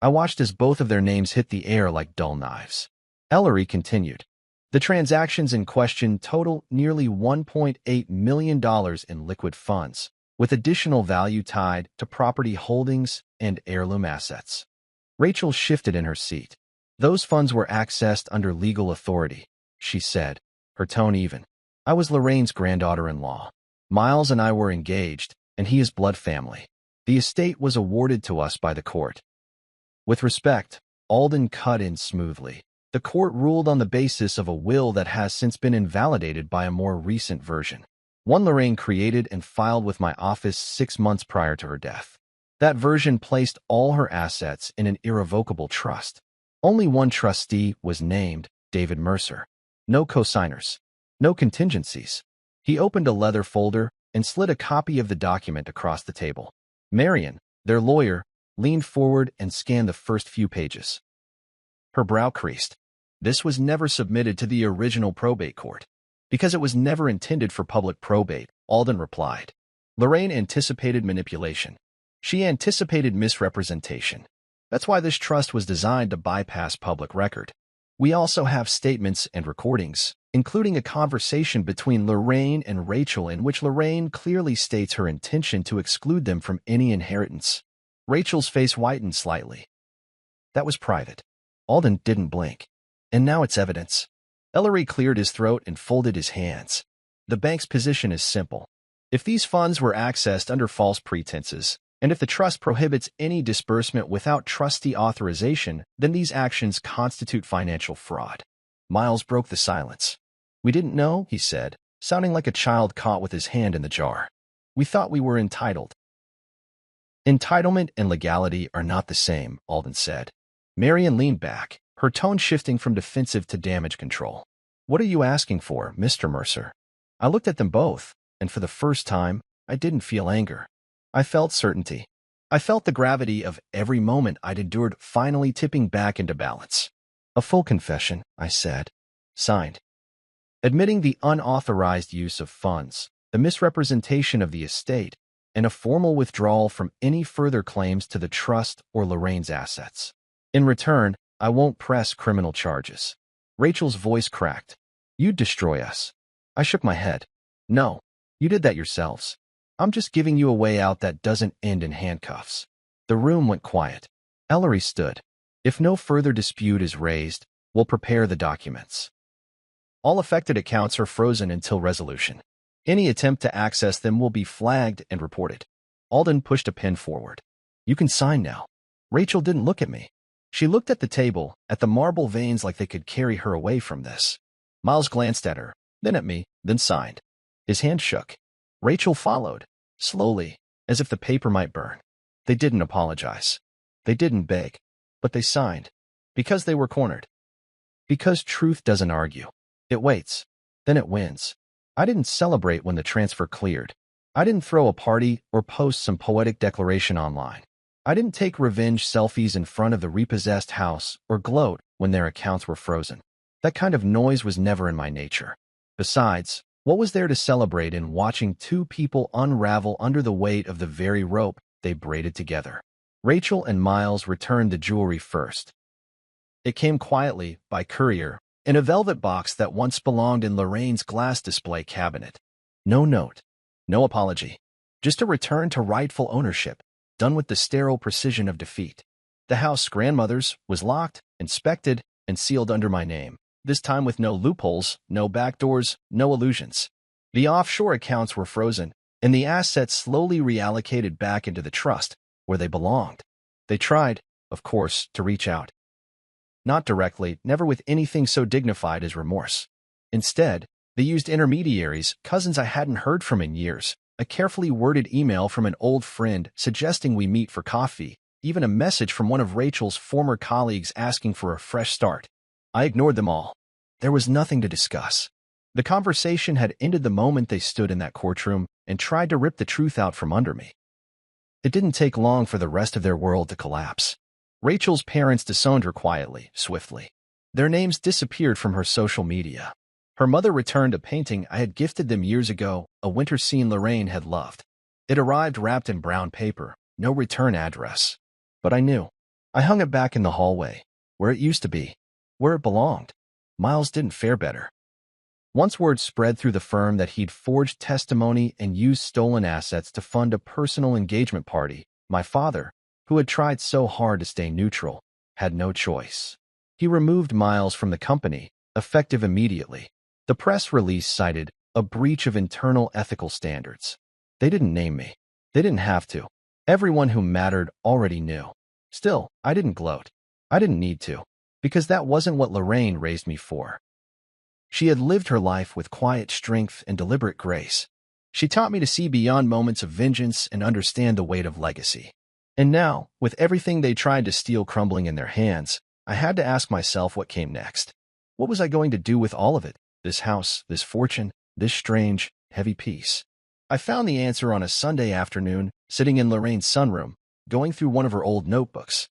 I watched as both of their names hit the air like dull knives. Ellery continued. "The transactions in question total nearly $1.8 million in liquid funds, with additional value tied to property holdings and heirloom assets." Rachel shifted in her seat. "Those funds were accessed under legal authority," she said, her tone even. "I was Lorraine's granddaughter-in-law. Miles and I were engaged, and he is blood family. The estate was awarded to us by the court." With respect, Alden cut in smoothly. "The court ruled on the basis of a will that has since been invalidated by a more recent version. One Lorraine created and filed with my office 6 months prior to her death. That version placed all her assets in an irrevocable trust. Only one trustee was named, David Mercer. No co-signers. No contingencies." He opened a leather folder and slid a copy of the document across the table. Marion, their lawyer, leaned forward and scanned the first few pages. Her brow creased. This was never submitted to the original probate court. Because it was never intended for public probate, Alden replied. Lorraine anticipated manipulation. She anticipated misrepresentation. That's why this trust was designed to bypass public record. We also have statements and recordings, including a conversation between Lorraine and Rachel in which Lorraine clearly states her intention to exclude them from any inheritance. Rachel's face whitened slightly. That was private. Alden didn't blink. And now it's evidence. Ellery cleared his throat and folded his hands. The bank's position is simple. If these funds were accessed under false pretenses, and if the trust prohibits any disbursement without trustee authorization, then these actions constitute financial fraud. Miles broke the silence. We didn't know, he said, sounding like a child caught with his hand in the jar. We thought we were entitled. Entitlement and legality are not the same, Alden said. Marian leaned back, her tone shifting from defensive to damage control. What are you asking for, Mr. Mercer? I looked at them both, and for the first time, I didn't feel anger. I felt certainty. I felt the gravity of every moment I'd endured finally tipping back into balance. A full confession, I said. Signed. Admitting the unauthorized use of funds, the misrepresentation of the estate, and a formal withdrawal from any further claims to the trust or Lorraine's assets. In return, I won't press criminal charges. Rachel's voice cracked. You'd destroy us. I shook my head. No, you did that yourselves. I'm just giving you a way out that doesn't end in handcuffs. The room went quiet. Ellery stood. If no further dispute is raised, we'll prepare the documents. All affected accounts are frozen until resolution. Any attempt to access them will be flagged and reported. Alden pushed a pen forward. You can sign now. Rachel didn't look at me. She looked at the table, at the marble veins like they could carry her away from this. Miles glanced at her, then at me, then signed. His hand shook. Rachel followed, slowly, as if the paper might burn. They didn't apologize. They didn't beg. But they signed. Because they were cornered. Because truth doesn't argue. It waits. Then it wins. I didn't celebrate when the transfer cleared. I didn't throw a party or post some poetic declaration online. I didn't take revenge selfies in front of the repossessed house or gloat when their accounts were frozen. That kind of noise was never in my nature. Besides, what was there to celebrate in watching two people unravel under the weight of the very rope they braided together? Rachel and Miles returned the jewelry first. It came quietly, by courier, in a velvet box that once belonged in Lorraine's glass display cabinet. No note. No apology. Just a return to rightful ownership, done with the sterile precision of defeat. The house, grandmother's, was locked, inspected, and sealed under my name, this time with no loopholes, no backdoors, no illusions. The offshore accounts were frozen, and the assets slowly reallocated back into the trust, where they belonged. They tried, of course, to reach out. Not directly, never with anything so dignified as remorse. Instead, they used intermediaries, cousins I hadn't heard from in years, a carefully worded email from an old friend suggesting we meet for coffee, even a message from one of Rachel's former colleagues asking for a fresh start. I ignored them all. There was nothing to discuss. The conversation had ended the moment they stood in that courtroom and tried to rip the truth out from under me. It didn't take long for the rest of their world to collapse. Rachel's parents disowned her quietly, swiftly. Their names disappeared from her social media. Her mother returned a painting I had gifted them years ago, a winter scene Lorraine had loved. It arrived wrapped in brown paper, no return address. But I knew. I hung it back in the hallway, where it used to be, where it belonged. Miles didn't fare better. Once word spread through the firm that he'd forged testimony and used stolen assets to fund a personal engagement party, my father, who had tried so hard to stay neutral, had no choice. He removed Miles from the company, effective immediately. The press release cited a breach of internal ethical standards. They didn't name me. They didn't have to. Everyone who mattered already knew. Still, I didn't gloat. I didn't need to, because that wasn't what Lorraine raised me for. She had lived her life with quiet strength and deliberate grace. She taught me to see beyond moments of vengeance and understand the weight of legacy. And now, with everything they tried to steal crumbling in their hands, I had to ask myself what came next. What was I going to do with all of it? This house, this fortune, this strange, heavy peace. I found the answer on a Sunday afternoon, sitting in Lorraine's sunroom, going through one of her old notebooks.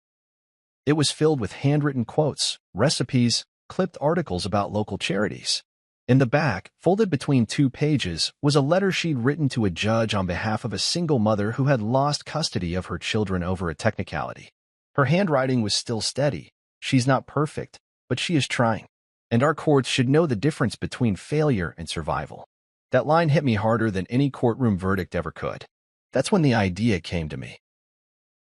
It was filled with handwritten quotes, recipes, clipped articles about local charities. In the back, folded between 2 pages, was a letter she'd written to a judge on behalf of a single mother who had lost custody of her children over a technicality. Her handwriting was still steady. She's not perfect, but she is trying. And our courts should know the difference between failure and survival. That line hit me harder than any courtroom verdict ever could. That's when the idea came to me.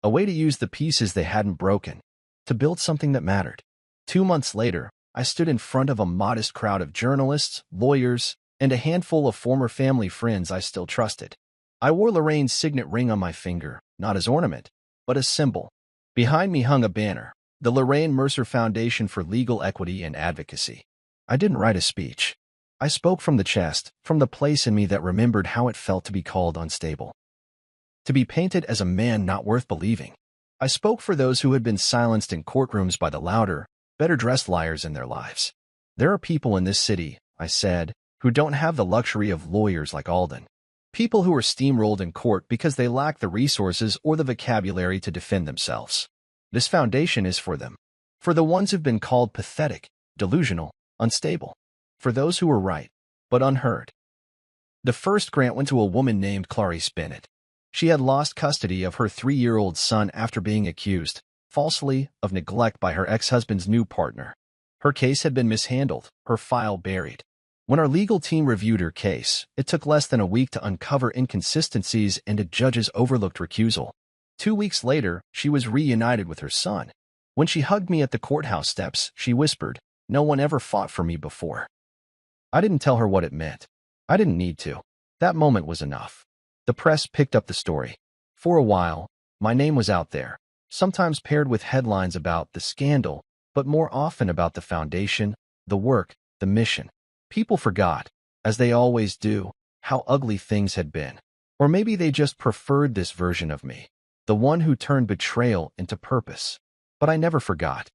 A way to use the pieces they hadn't broken, to build something that mattered. 2 months later, I stood in front of a modest crowd of journalists, lawyers, and a handful of former family friends I still trusted. I wore Lorraine's signet ring on my finger, not as ornament, but as symbol. Behind me hung a banner, the Lorraine Mercer Foundation for Legal Equity and Advocacy. I didn't write a speech. I spoke from the chest, from the place in me that remembered how it felt to be called unstable. To be painted as a man not worth believing. I spoke for those who had been silenced in courtrooms by the louder, better-dressed liars in their lives. There are people in this city, I said, who don't have the luxury of lawyers like Alden. People who are steamrolled in court because they lack the resources or the vocabulary to defend themselves. This foundation is for them. For the ones who've been called pathetic, delusional, unstable. For those who were right, but unheard. The first grant went to a woman named Clarice Bennett. She had lost custody of her 3-year-old son after being accused, falsely, of neglect by her ex-husband's new partner. Her case had been mishandled, her file buried. When our legal team reviewed her case, it took less than a week to uncover inconsistencies and a judge's overlooked recusal. 2 weeks later, she was reunited with her son. When she hugged me at the courthouse steps, she whispered, "No one ever fought for me before." I didn't tell her what it meant. I didn't need to. That moment was enough. The press picked up the story. For a while, my name was out there, sometimes paired with headlines about the scandal, but more often about the foundation, the work, the mission. People forgot, as they always do, how ugly things had been. Or maybe they just preferred this version of me, the one who turned betrayal into purpose. But I never forgot.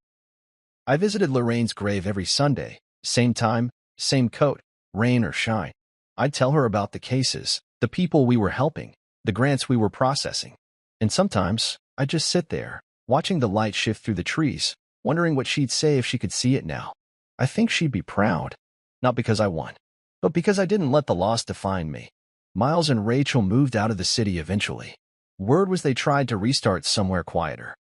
I visited Lorraine's grave every Sunday, same time, same coat, rain or shine. I'd tell her about the cases, the people we were helping, the grants we were processing. And sometimes, I'd just sit there, watching the light shift through the trees, wondering what she'd say if she could see it now. I think she'd be proud. Not because I won, but because I didn't let the loss define me. Miles and Rachel moved out of the city eventually. Word was they tried to restart somewhere quieter.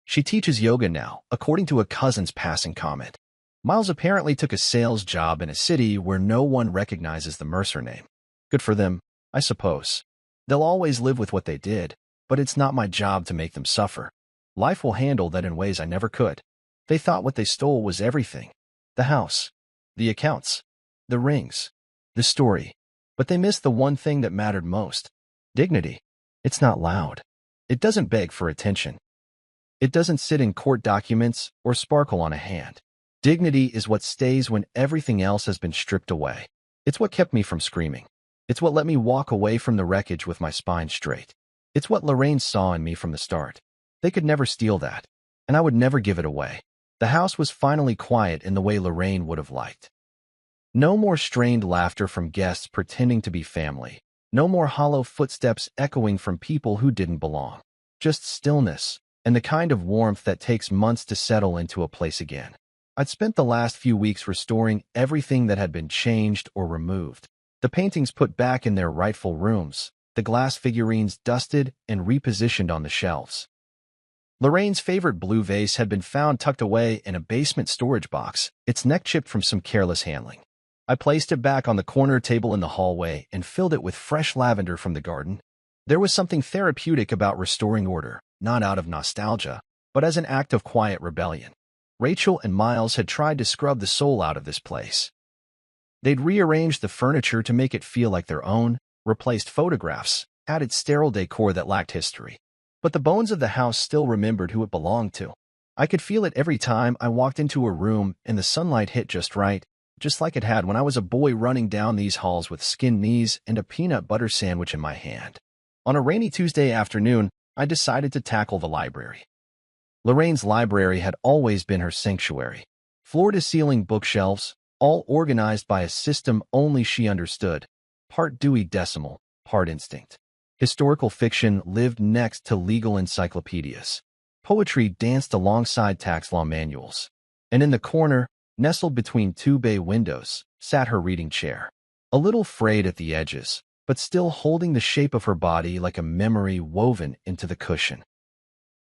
She teaches yoga now, according to a cousin's passing comment. Miles apparently took a sales job in a city where no one recognizes the Mercer name. Good for them, I suppose. They'll always live with what they did, but it's not my job to make them suffer. Life will handle that in ways I never could. They thought what they stole was everything. The house, the accounts, the rings, the story. But they missed the one thing that mattered most. Dignity. It's not loud. It doesn't beg for attention. It doesn't sit in court documents or sparkle on a hand. Dignity is what stays when everything else has been stripped away. It's what kept me from screaming. It's what let me walk away from the wreckage with my spine straight. It's what Lorraine saw in me from the start. They could never steal that, and I would never give it away. The house was finally quiet in the way Lorraine would have liked. No more strained laughter from guests pretending to be family. No more hollow footsteps echoing from people who didn't belong. Just stillness, and the kind of warmth that takes months to settle into a place again. I'd spent the last few weeks restoring everything that had been changed or removed. The paintings put back in their rightful rooms, the glass figurines dusted and repositioned on the shelves. Lorraine's favorite blue vase had been found tucked away in a basement storage box, its neck chipped from some careless handling. I placed it back on the corner table in the hallway and filled it with fresh lavender from the garden. There was something therapeutic about restoring order, not out of nostalgia, but as an act of quiet rebellion. Rachel and Miles had tried to scrub the soul out of this place. They'd rearranged the furniture to make it feel like their own, replaced photographs, added sterile decor that lacked history. But the bones of the house still remembered who it belonged to. I could feel it every time I walked into a room and the sunlight hit just right, just like it had when I was a boy running down these halls with skinned knees and a peanut butter sandwich in my hand. On a rainy Tuesday afternoon, I decided to tackle the library. Lorraine's library had always been her sanctuary. Floor-to-ceiling bookshelves, all organized by a system only she understood, part Dewey Decimal, part instinct. Historical fiction lived next to legal encyclopedias. Poetry danced alongside tax law manuals. And in the corner, nestled between two bay windows, sat her reading chair. A little frayed at the edges, but still holding the shape of her body like a memory woven into the cushion.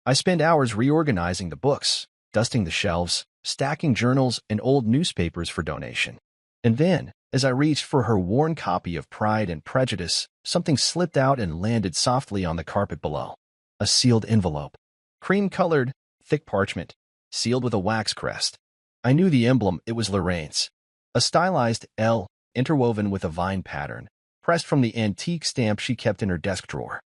I spent hours reorganizing the books, dusting the shelves, stacking journals and old newspapers for donation. And then, as I reached for her worn copy of Pride and Prejudice, something slipped out and landed softly on the carpet below. A sealed envelope. Cream-colored, thick parchment, sealed with a wax crest. I knew the emblem. It was Lorraine's. A stylized L, interwoven with a vine pattern, pressed from the antique stamp she kept in her desk drawer.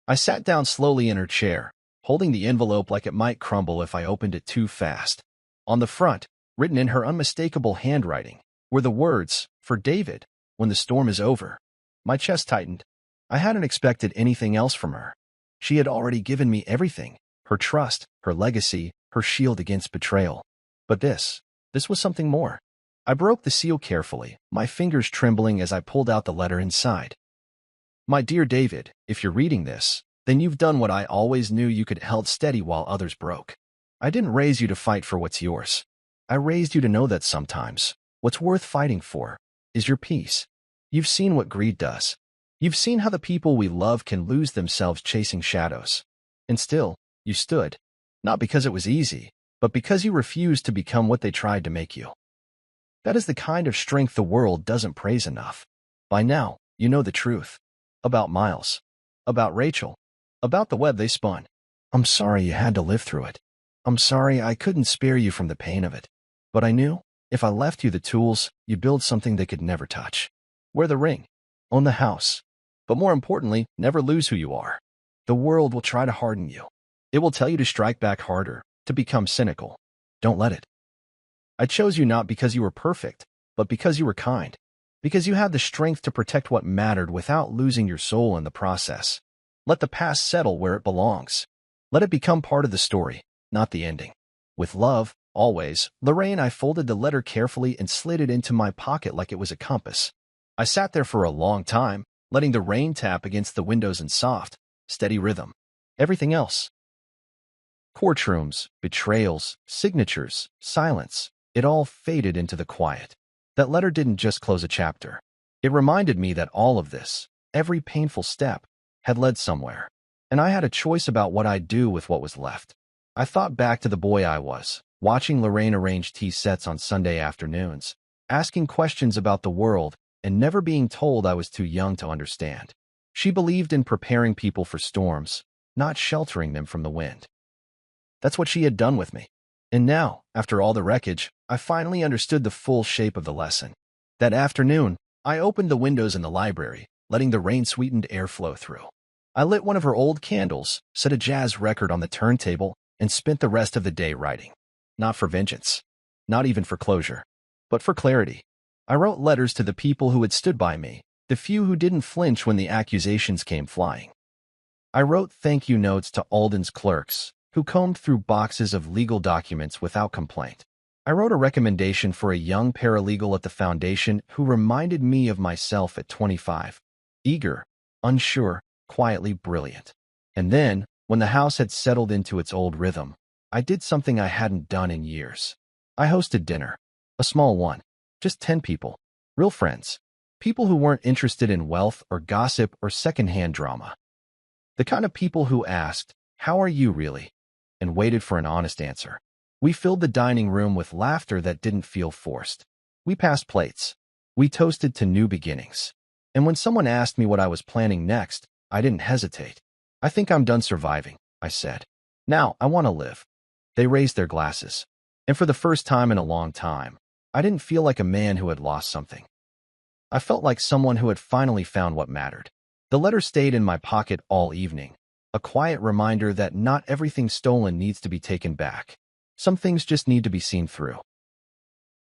I sat down slowly in her chair, holding the envelope like it might crumble if I opened it too fast. On the front, written in her unmistakable handwriting, were the words, "For David, when the storm is over." My chest tightened. I hadn't expected anything else from her. She had already given me everything, her trust, her legacy, her shield against betrayal. But this was something more. I broke the seal carefully, my fingers trembling as I pulled out the letter inside. "My dear David, if you're reading this, then you've done what I always knew you could, held steady while others broke. I didn't raise you to fight for what's yours. I raised you to know that sometimes what's worth fighting for is your peace. You've seen what greed does. You've seen how the people we love can lose themselves chasing shadows. And still, you stood, not because it was easy, but because you refused to become what they tried to make you. That is the kind of strength the world doesn't praise enough. By now, you know the truth. About Miles. About Rachel. About the web they spun. I'm sorry you had to live through it. I'm sorry I couldn't spare you from the pain of it. But I knew, if I left you the tools, you'd build something they could never touch. Wear the ring. Own the house. But more importantly, never lose who you are. The world will try to harden you. It will tell you to strike back harder, to become cynical. Don't let it. I chose you not because you were perfect, but because you were kind. Because you had the strength to protect what mattered without losing your soul in the process. Let the past settle where it belongs. Let it become part of the story, not the ending. With love, always, Lorraine. I folded the letter carefully and slid it into my pocket like it was a compass. I sat there for a long time, letting the rain tap against the windows in soft, steady rhythm. Everything else. Courtrooms, betrayals, signatures, silence. It all faded into the quiet. That letter didn't just close a chapter. It reminded me that all of this, every painful step, had led somewhere. And I had a choice about what I'd do with what was left. I thought back to the boy I was, watching Lorraine arrange tea sets on Sunday afternoons, asking questions about the world, and never being told I was too young to understand. She believed in preparing people for storms, not sheltering them from the wind. That's what she had done with me. And now, after all the wreckage, I finally understood the full shape of the lesson. That afternoon, I opened the windows in the library, letting the rain-sweetened air flow through. I lit one of her old candles, set a jazz record on the turntable, and spent the rest of the day writing. Not for vengeance, not even for closure, but for clarity. I wrote letters to the people who had stood by me, the few who didn't flinch when the accusations came flying. I wrote thank you notes to Alden's clerks, who combed through boxes of legal documents without complaint. I wrote a recommendation for a young paralegal at the foundation who reminded me of myself at 25. Eager, unsure, quietly brilliant. And then, when the house had settled into its old rhythm, I did something I hadn't done in years. I hosted dinner. A small one. Just 10 people. Real friends. People who weren't interested in wealth or gossip or secondhand drama. The kind of people who asked, "How are you really?" and waited for an honest answer. We filled the dining room with laughter that didn't feel forced. We passed plates. We toasted to new beginnings. And when someone asked me what I was planning next, I didn't hesitate. "I think I'm done surviving," I said. "Now I want to live." They raised their glasses. And for the first time in a long time, I didn't feel like a man who had lost something. I felt like someone who had finally found what mattered. The letter stayed in my pocket all evening, a quiet reminder that not everything stolen needs to be taken back. Some things just need to be seen through.